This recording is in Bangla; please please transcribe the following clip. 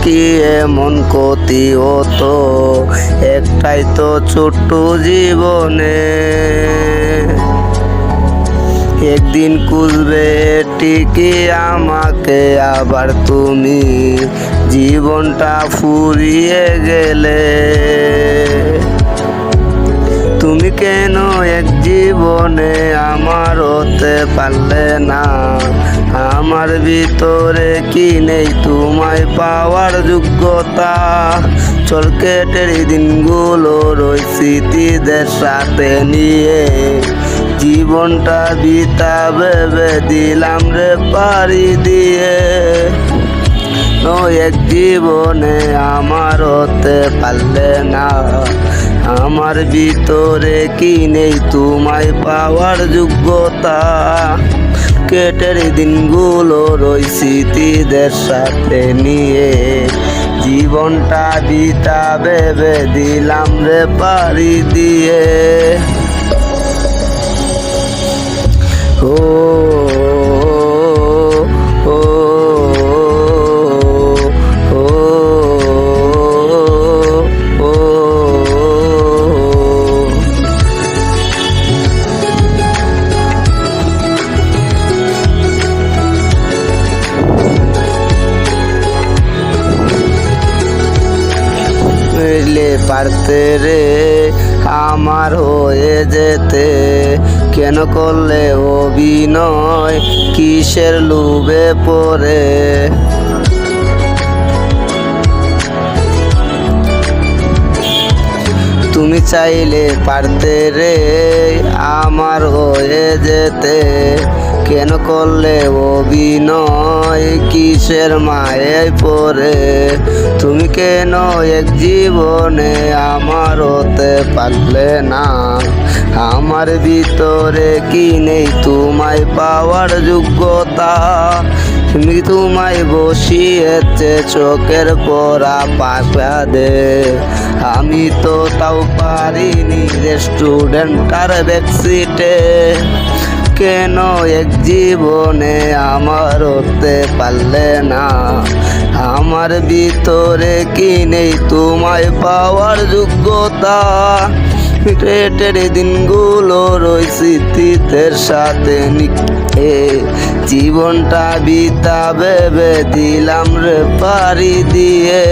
কি এমন ক্ষতি হতো একটাই তো ছোট্ট জীবনে। একদিন খুঁজবে ঠিকই আমাকে আবার তুমি, জীবনটা ফুরিয়ে গেলে। তুমি কেন এক জীবনে আমার হতে পারলে না? আমার ভিতরে কি নেই তোমায় পাওয়ার যোগ্যতা? চল কেটের দিনগুলোর ওই স্মৃতিদের সাথে নিয়ে জীবনটা বিতা ভেবে দিলাম রে পাড়ি দিয়ে। এক জীবনে আমার হতে পারলে না, আমার ভিতরে কি নেই তোমায় পাওয়ার যোগ্যতা? কেটের দিনগুলোর ওই স্মৃতিদের সাথে নিয়ে জীবনটা বিতা ভেবে দিলাম রে পাড়ি দিয়ে। ও পারতে রে আমার হয়ে যেতে, কেন করলে অভিনয় কিসের লোভে পড়ে? তুমি চাইলে পারতে রে আমার হয়ে যেতে, কেন করলে অভিনয় কিসের মায়ায় পড়ে? তুমি কেন এক জীবনে আমার হতে পারলে না? আমার ভিতরে কি নেই তোমায় পাওয়ার যোগ্যতা? তুমি তোমায় বসিয়েছে চোখের পরা পাকাদে, আমি তো তাও পারিনি রেস্টুরেন্ট আর ব্যাকসিটে। কেন এক জীবনে আমার হতে পারলে না? আমার ভিতরে কি নেই তোমায় পাওয়ার যোগ্যতা? পেটের দিনগুলোর ওই স্মৃতিদের সাথে নিয়ে জীবনটা বিতা ভেবে দিলাম রে পাড়ি দিয়ে।